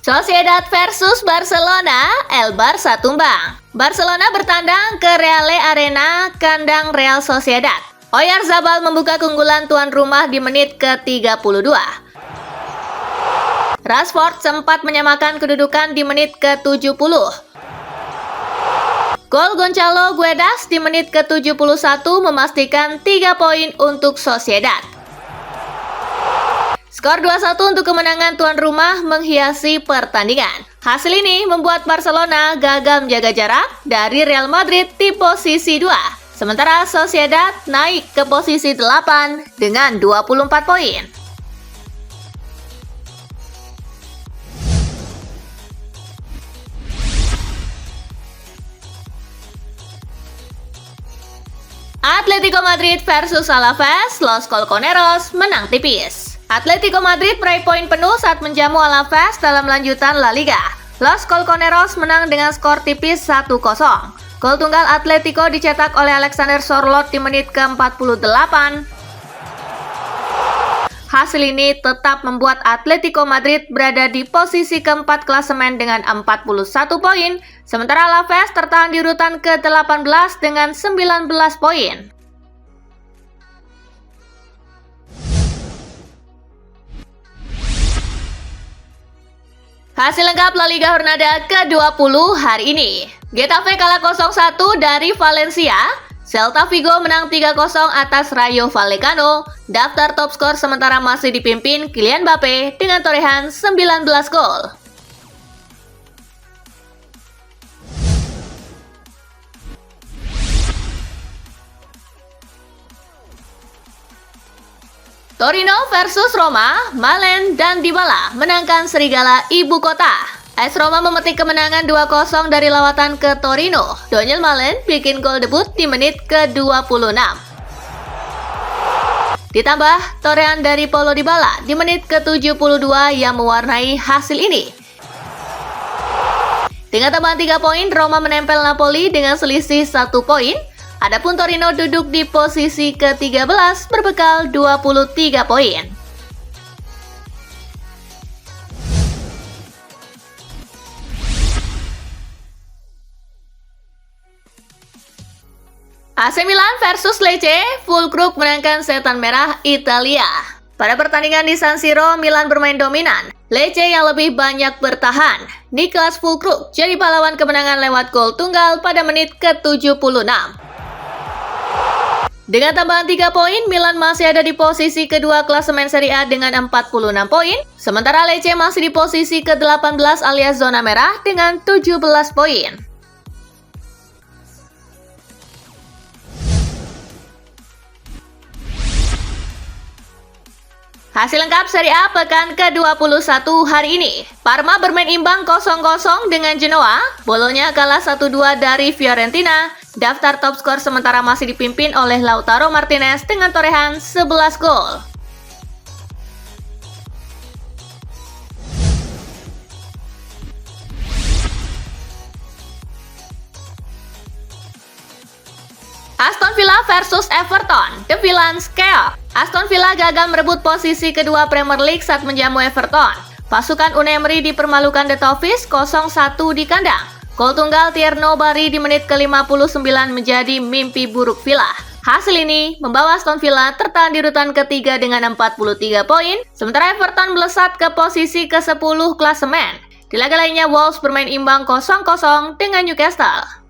Sociedad versus Barcelona, El Barça tumbang. Barcelona bertandang ke Reale Arena, kandang Real Sociedad. Oyarzabal membuka keunggulan tuan rumah di menit ke-32. Rashford sempat menyamakan kedudukan di menit ke-70. Gol Gonçalo Guedes di menit ke-71 memastikan 3 poin untuk Sociedad. Skor 2-1 untuk kemenangan tuan rumah menghiasi pertandingan. Hasil ini membuat Barcelona gagal menjaga jarak dari Real Madrid di posisi 2. Sementara Sociedad naik ke posisi 8 dengan 24 poin. Atletico Madrid versus Alaves, Los Colchoneros menang tipis. Atletico Madrid meraih poin penuh saat menjamu Alaves dalam lanjutan La Liga. Los Colchoneros menang dengan skor tipis 1-0. Gol tunggal Atletico dicetak oleh Alexander Sorloth di menit ke-48. Hasil ini tetap membuat Atletico Madrid berada di posisi keempat klasemen dengan 41 poin, sementara Alaves tertahan di urutan ke-18 dengan 19 poin. Hasil lengkap La Liga Jornada ke-20 hari ini. Getafe kalah 0-1 dari Valencia. Celta Vigo menang 3-0 atas Rayo Vallecano. Daftar top skor sementara masih dipimpin Kylian Mbappe dengan torehan 19 gol. Torino versus Roma, Malen dan Dybala menangkan Serigala Ibu Kota. AS Roma memetik kemenangan 2-0 dari lawatan ke Torino. Daniel Malen bikin gol debut di menit ke-26. Ditambah torehan dari Paulo Dybala di menit ke-72 yang mewarnai hasil ini. Dengan tambahan 3 poin, Roma menempel Napoli dengan selisih 1 poin. Adapun Torino duduk di posisi ke-13 berbekal 23 poin. AC Milan versus Lecce, Fulkrug menangkan setan merah Italia. Pada pertandingan di San Siro, Milan bermain dominan. Lecce yang lebih banyak bertahan. Niklas Fulkrug jadi pahlawan kemenangan lewat gol tunggal pada menit ke-76. Dengan tambahan 3 poin, Milan masih ada di posisi kedua klasemen Serie A dengan 46 poin. Sementara Lecce masih di posisi ke-18 alias zona merah dengan 17 poin. Hasil lengkap Serie A pekan ke-21 hari ini. Parma bermain imbang 0-0 dengan Genoa. Bologna kalah 1-2 dari Fiorentina. Daftar top skor sementara masih dipimpin oleh Lautaro Martinez dengan torehan 11 gol. Aston Villa versus Everton, The Villains Chaos. Aston Villa gagal merebut posisi kedua Premier League saat menjamu Everton. Pasukan Unai Emery dipermalukan The Toffees 0-1 di kandang. Gol tunggal Tierno Barry di menit ke-59 menjadi mimpi buruk Villa. Hasil ini membawa Aston Villa tertahan di urutan ketiga dengan 43 poin, sementara Everton melesat ke posisi ke-10 klasemen. Di laga lainnya, Wolves bermain imbang 0-0 dengan Newcastle.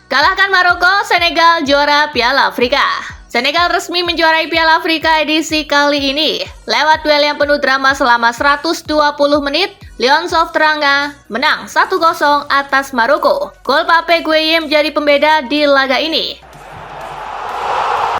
Kalahkan Maroko, Senegal juara Piala Afrika. Senegal resmi menjuarai Piala Afrika edisi kali ini. Lewat duel yang penuh drama selama 120 menit, Lions of Teranga menang 1-0 atas Maroko. Gol Pape Gueye menjadi pembeda di laga ini.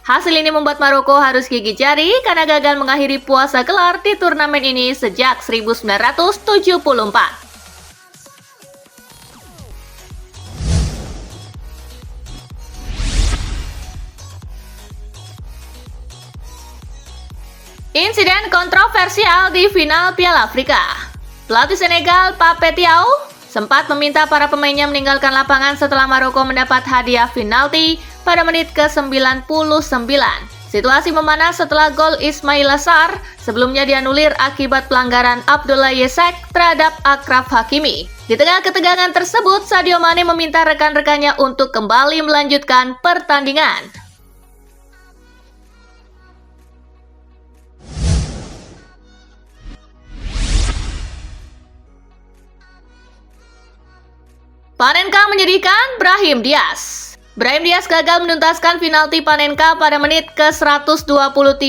Hasil ini membuat Maroko harus gigit jari karena gagal mengakhiri puasa gelar di turnamen ini sejak 1974. Insiden kontroversial di final Piala Afrika. Pelatih Senegal Pape Thiaw sempat meminta para pemainnya meninggalkan lapangan setelah Maroko mendapat hadiah penalti pada menit ke-99. Situasi memanas setelah gol Ismail Assar sebelumnya dianulir akibat pelanggaran Abdullah Yesek terhadap Achraf Hakimi. Di tengah ketegangan tersebut, Sadio Mane meminta rekan-rekannya untuk kembali melanjutkan pertandingan. Panenka menyedihkan Brahim Diaz. Brahim Diaz gagal menuntaskan penalti Panenka pada menit ke-123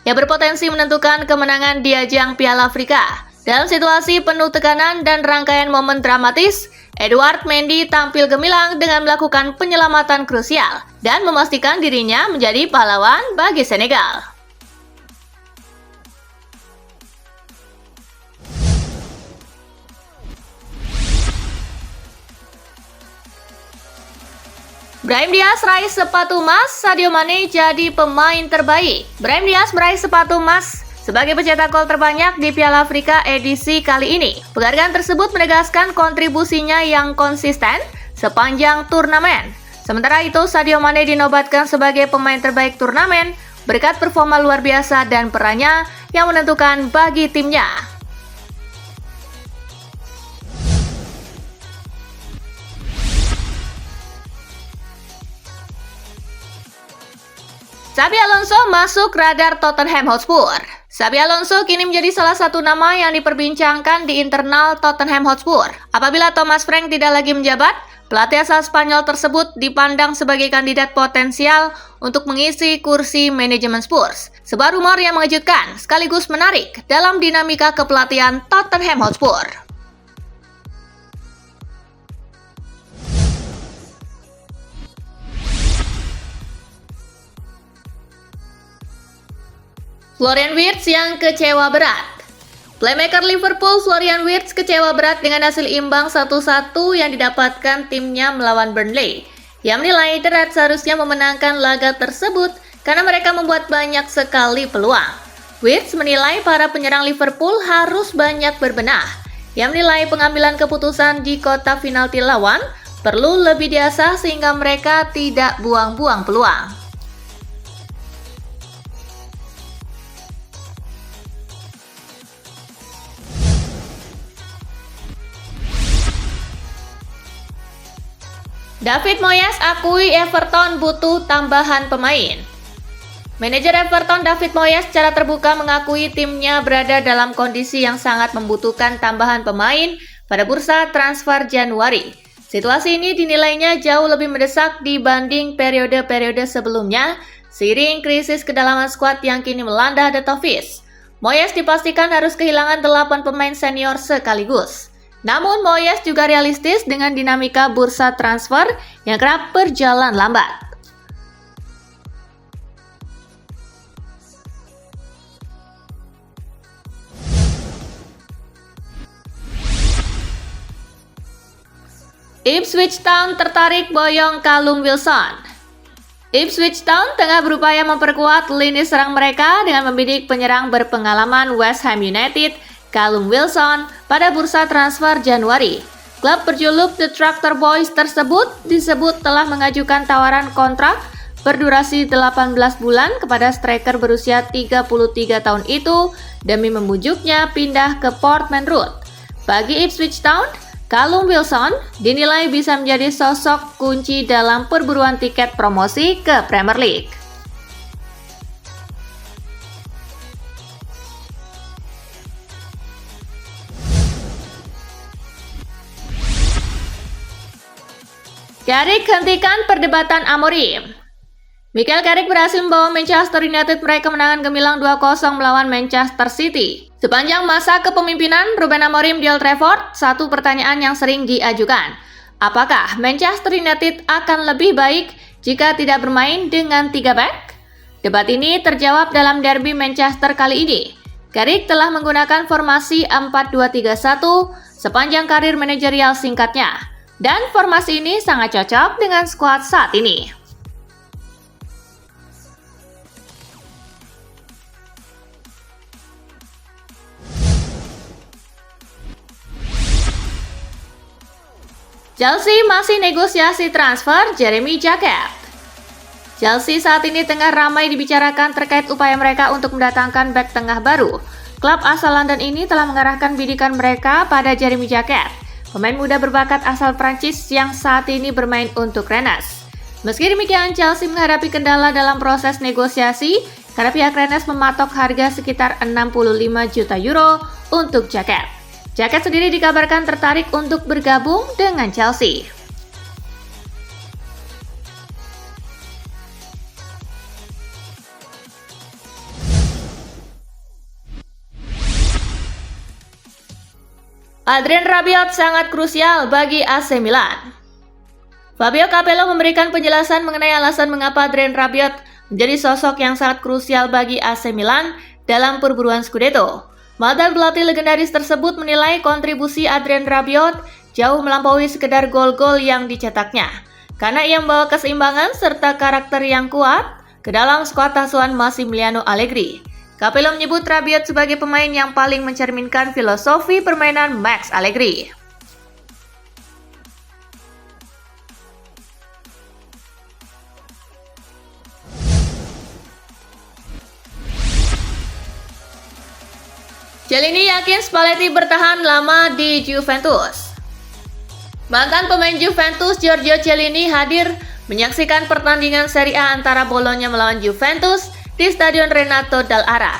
yang berpotensi menentukan kemenangan di ajang Piala Afrika. Dalam situasi penuh tekanan dan rangkaian momen dramatis, Edouard Mendy tampil gemilang dengan melakukan penyelamatan krusial dan memastikan dirinya menjadi pahlawan bagi Senegal. Brahim Diaz raih sepatu emas, Sadio Mane jadi pemain terbaik. Brahim Diaz meraih sepatu emas sebagai pencetak gol terbanyak di Piala Afrika edisi kali ini. Penghargaan tersebut menegaskan kontribusinya yang konsisten sepanjang turnamen. Sementara itu, Sadio Mane dinobatkan sebagai pemain terbaik turnamen berkat performa luar biasa dan perannya yang menentukan bagi timnya. Xabi Alonso masuk radar Tottenham Hotspur. Xabi Alonso kini menjadi salah satu nama yang diperbincangkan di internal Tottenham Hotspur. Apabila Thomas Frank tidak lagi menjabat, pelatih asal Spanyol tersebut dipandang sebagai kandidat potensial untuk mengisi kursi manajemen Spurs. Sebuah rumor yang mengejutkan sekaligus menarik dalam dinamika kepelatihan Tottenham Hotspur. Florian Wirtz yang kecewa berat. Playmaker Liverpool Florian Wirtz kecewa berat dengan hasil imbang 1-1 yang didapatkan timnya melawan Burnley. Ia menilai The Reds seharusnya memenangkan laga tersebut karena mereka membuat banyak sekali peluang. Wirtz menilai para penyerang Liverpool harus banyak berbenah. Ia menilai pengambilan keputusan di kotak penalti lawan perlu lebih diasah sehingga mereka tidak buang-buang peluang. David Moyes akui Everton butuh tambahan pemain. Manajer Everton David Moyes secara terbuka mengakui timnya berada dalam kondisi yang sangat membutuhkan tambahan pemain pada bursa transfer Januari. Situasi ini dinilainya jauh lebih mendesak dibanding periode-periode sebelumnya, seiring krisis kedalaman skuad yang kini melanda The Toffees. Moyes dipastikan harus kehilangan 8 pemain senior sekaligus. Namun Moyes juga realistis dengan dinamika bursa transfer yang kerap berjalan lambat. Ipswich Town tertarik boyong Callum Wilson. Ipswich Town tengah berupaya memperkuat lini serang mereka dengan membidik penyerang berpengalaman West Ham United, Callum Wilson, pada bursa transfer Januari. Klub berjuluk The Tractor Boys tersebut disebut telah mengajukan tawaran kontrak berdurasi 18 bulan kepada striker berusia 33 tahun itu demi membujuknya pindah ke Portman Road. Bagi Ipswich Town, Callum Wilson dinilai bisa menjadi sosok kunci dalam perburuan tiket promosi ke Premier League. Carrick hentikan perdebatan Amorim. Michael Carrick berhasil membawa Manchester United meraih kemenangan gemilang 2-0 melawan Manchester City. Sepanjang masa kepemimpinan Ruben Amorim di Old Trafford, satu pertanyaan yang sering diajukan. Apakah Manchester United akan lebih baik jika tidak bermain dengan 3 back? Debat ini terjawab dalam derby Manchester kali ini. Carrick telah menggunakan formasi 4-2-3-1 sepanjang karir manajerial singkatnya. Dan formasi ini sangat cocok dengan skuad saat ini. Chelsea masih negosiasi transfer Jeremy Jacquet. Chelsea saat ini tengah ramai dibicarakan terkait upaya mereka untuk mendatangkan bek tengah baru. Klub asal London ini telah mengarahkan bidikan mereka pada Jeremy Jacquet, pemain muda berbakat asal Prancis yang saat ini bermain untuk Rennes. Meski demikian, Chelsea menghadapi kendala dalam proses negosiasi karena pihak Rennes mematok harga sekitar 65 juta euro untuk Jacquet. Jacquet sendiri dikabarkan tertarik untuk bergabung dengan Chelsea. Adrien Rabiot sangat krusial bagi AC Milan. Fabio Capello memberikan penjelasan mengenai alasan mengapa Adrien Rabiot menjadi sosok yang sangat krusial bagi AC Milan dalam perburuan Scudetto. Mantan pelatih legendaris tersebut menilai kontribusi Adrien Rabiot jauh melampaui sekedar gol-gol yang dicetaknya, karena ia membawa keseimbangan serta karakter yang kuat ke dalam skuad asuhan Massimiliano Allegri. Capello menyebut Rabiot sebagai pemain yang paling mencerminkan filosofi permainan Max Allegri. Chiellini yakin Spalletti bertahan lama di Juventus. Mantan pemain Juventus Giorgio Chiellini hadir menyaksikan pertandingan Serie A antara Bologna melawan Juventus di Stadion Renato Dall'Ara.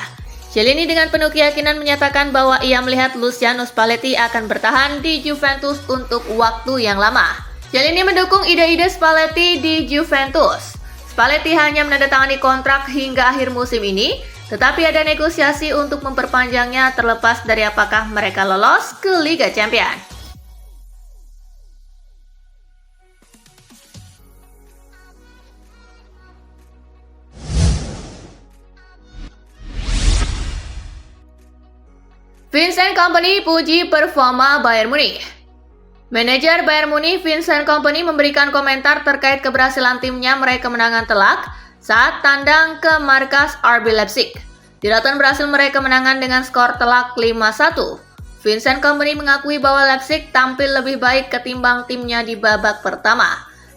Chiellini dengan penuh keyakinan menyatakan bahwa ia melihat Luciano Spalletti akan bertahan di Juventus untuk waktu yang lama. Chiellini mendukung ide-ide Spalletti di Juventus. Spalletti hanya menandatangani kontrak hingga akhir musim ini, tetapi ada negosiasi untuk memperpanjangnya terlepas dari apakah mereka lolos ke Liga Champions. Vincent Kompany puji performa Bayern Munich. Manajer Bayern Munich Vincent Kompany memberikan komentar terkait keberhasilan timnya meraih kemenangan telak saat tandang ke markas RB Leipzig. Darlington berhasil meraih kemenangan dengan skor telak 5-1. Vincent Kompany mengakui bahwa Leipzig tampil lebih baik ketimbang timnya di babak pertama.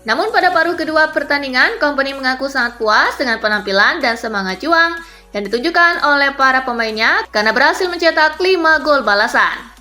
Namun pada paruh kedua pertandingan, Kompany mengaku sangat puas dengan penampilan dan semangat juang yang ditunjukkan oleh para pemainnya karena berhasil mencetak 5 gol balasan.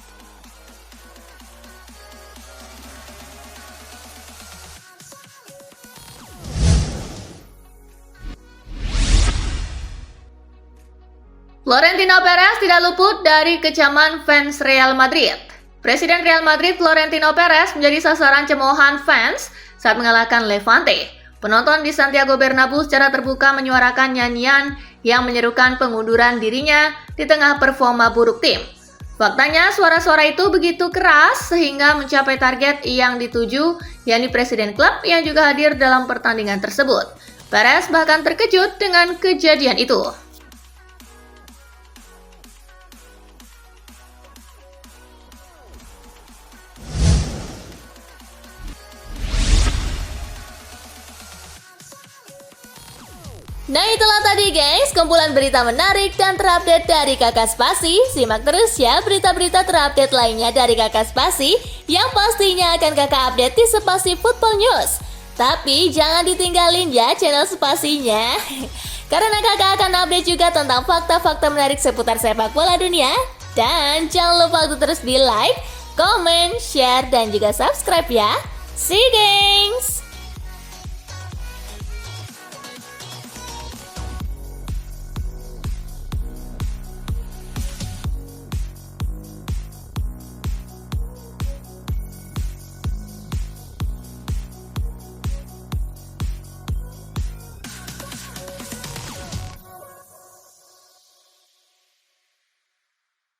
Florentino Perez tidak luput dari kecaman fans Real Madrid. Presiden Real Madrid Florentino Perez menjadi sasaran cemoohan fans saat mengalahkan Levante. Penonton di Santiago Bernabeu secara terbuka menyuarakan nyanyian yang menyerukan pengunduran dirinya di tengah performa buruk tim. Faktanya, suara-suara itu begitu keras sehingga mencapai target yang dituju, yakni presiden klub yang juga hadir dalam pertandingan tersebut. Perez bahkan terkejut dengan kejadian itu. Nah itulah tadi guys, kumpulan berita menarik dan terupdate dari Kakak Spasi. Simak terus ya berita-berita terupdate lainnya dari Kakak Spasi yang pastinya akan Kakak update di Spasi Football News. Tapi jangan ditinggalin ya channel Spasinya, karena Kakak akan update juga tentang fakta-fakta menarik seputar sepak bola dunia. Dan jangan lupa untuk terus di like, comment, share, dan juga subscribe ya. See you guys!